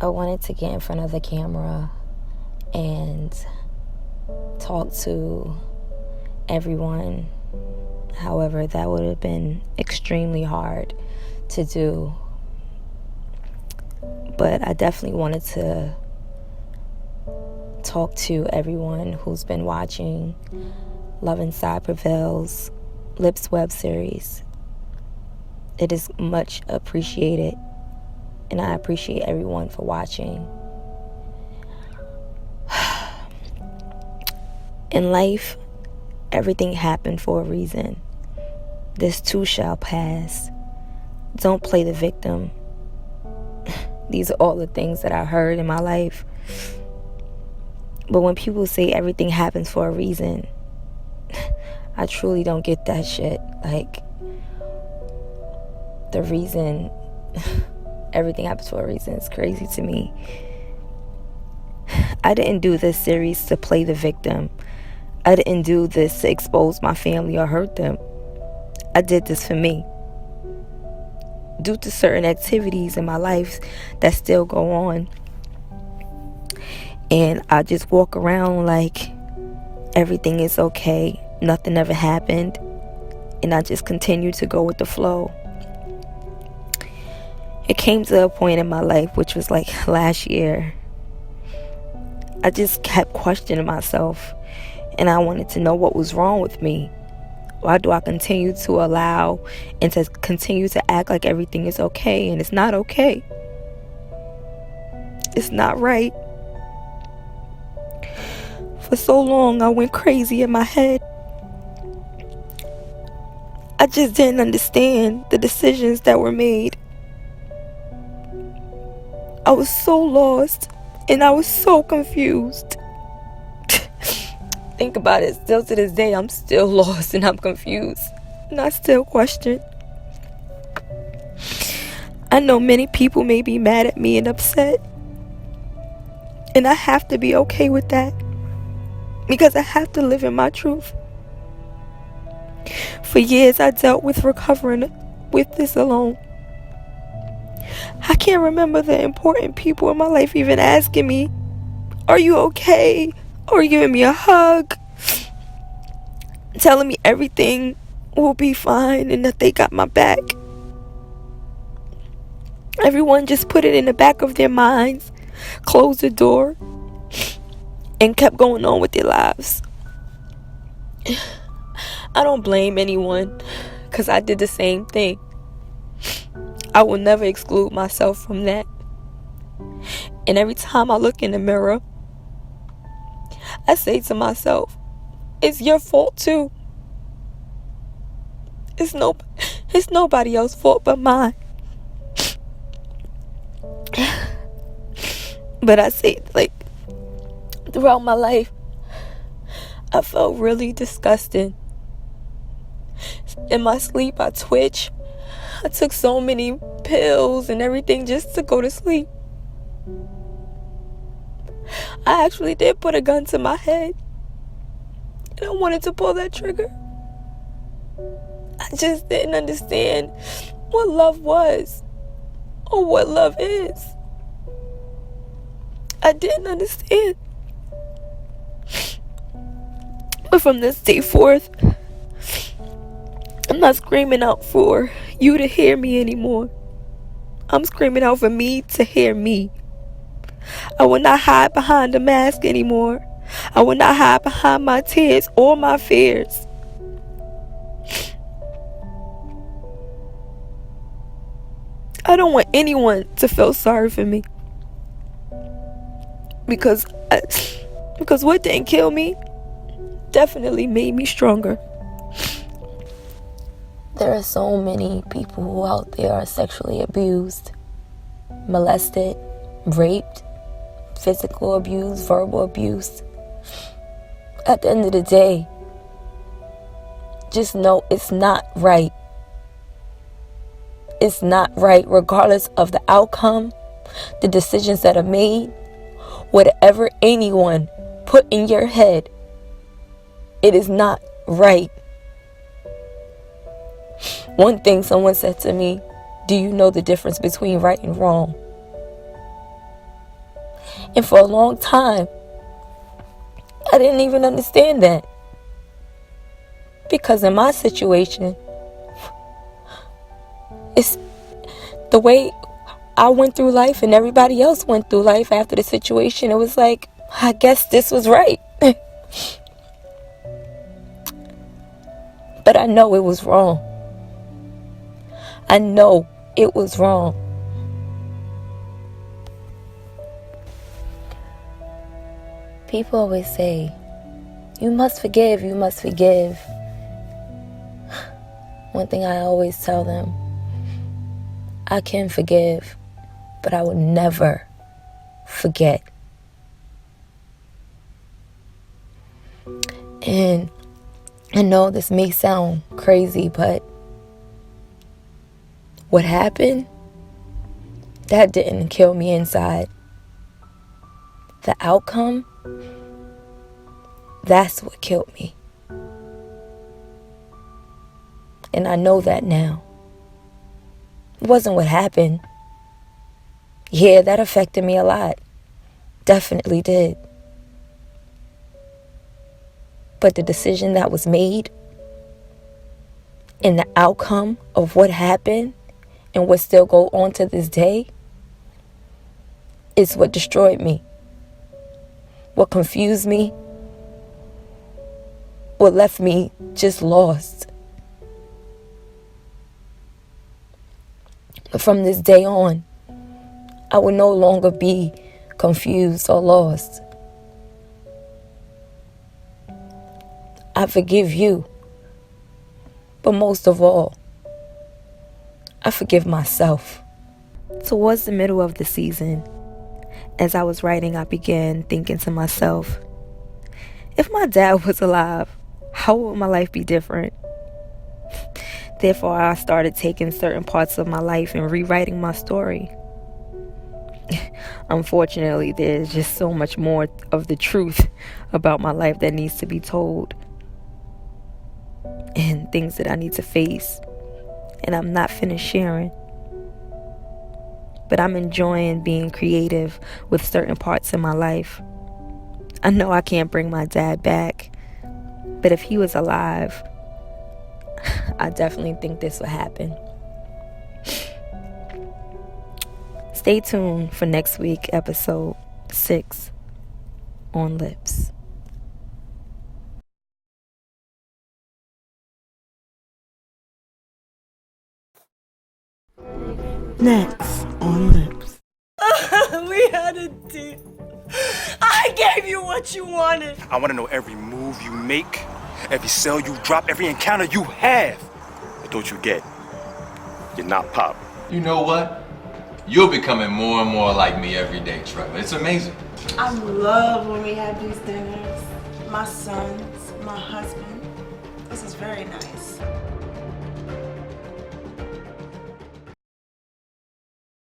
I wanted to get in front of the camera and talk to everyone. However, that would have been extremely hard to do. But I definitely wanted to talk to everyone who's been watching Love Inside Prevails Lips web series. It is much appreciated, and I appreciate everyone for watching. In life, everything happened for a reason. This too shall pass. Don't play the victim. These are all the things that I heard in my life. But when people say everything happens for a reason, I truly don't get that shit. Like, the reason everything happens for a reason is crazy to me. I didn't do this series to play the victim. I didn't do this to expose my family or hurt them. I did this for me. Due to certain activities in my life that still go on. And I just walk around like everything is okay. Nothing ever happened. And I just continue to go with the flow. It came to a point in my life, which was like last year. I just kept questioning myself. And I wanted to know what was wrong with me. Why do I continue to allow and to continue to act like everything is okay? And it's not okay. It's not right. For so long, I went crazy in my head. I just didn't understand the decisions that were made. I was so lost and I was so confused. Think about it, still to this day, I'm still lost and I'm confused. And I still question. I know many people may be mad at me and upset. And I have to be okay with that. Because I have to live in my truth. For years, I dealt with recovering with this alone. I can't remember the important people in my life even asking me, "Are you okay?" Or giving me a hug, telling me everything will be fine and that they got my back. Everyone just put it in the back of their minds, closed the door, and kept going on with their lives. I don't blame anyone, because I did the same thing. I will never exclude myself from that. And every time I look in the mirror, I say to myself, it's your fault too. It's nobody else's fault but mine. But I say, like, throughout my life, I felt really disgusted. In my sleep, I twitch. I took so many pills and everything just to go to sleep. I actually did put a gun to my head. And I wanted to pull that trigger. I just didn't understand what love was. Or what love is. I didn't understand. But from this day forth, I'm not screaming out for you to hear me anymore. I'm screaming out for me to hear me. I will not hide behind a mask anymore. I will not hide behind my tears or my fears. I don't want anyone to feel sorry for me. Because what didn't kill me definitely made me stronger. There are so many people who out there are sexually abused, molested, raped, physical abuse, verbal abuse. At the end of the day, just know it's not right. It's not right, regardless of the outcome, the decisions that are made, whatever anyone put in your head, it is not right. One thing someone said to me, do you know the difference between right and wrong? And for a long time, I didn't even understand that. Because in my situation, it's the way I went through life and everybody else went through life after the situation. It was like, I guess this was right. But I know it was wrong. I know it was wrong. People always say, you must forgive, you must forgive. One thing I always tell them, I can forgive, but I will never forget. And I know this may sound crazy, but what happened, that didn't kill me inside. The outcome, that's what killed me. And I know that now. It wasn't what happened. Yeah, that affected me a lot. Definitely did. But the decision that was made and the outcome of what happened and what still go on to this day is what destroyed me. What confused me. What left me just lost. But from this day on, I will no longer be confused or lost. I forgive you. But most of all, I forgive myself. Towards the middle of the season, as I was writing, I began thinking to myself, if my dad was alive, how would my life be different? Therefore, I started taking certain parts of my life and rewriting my story. Unfortunately, there's just so much more of the truth about my life that needs to be told. And things that I need to face. And I'm not finished sharing. But I'm enjoying being creative with certain parts in my life. I know I can't bring my dad back. But if he was alive, I definitely think this would happen. Stay tuned for next week, episode 6 on Lips. Next on Lips. We had a deal. I gave you what you wanted. I want to know every move you make, every sell you drop, every encounter you have. But don't you get, you're not Pop. You know what? You're becoming more and more like me every day, Trevor. It's amazing. I love when we have these dinners. My sons, my husband. This is very nice.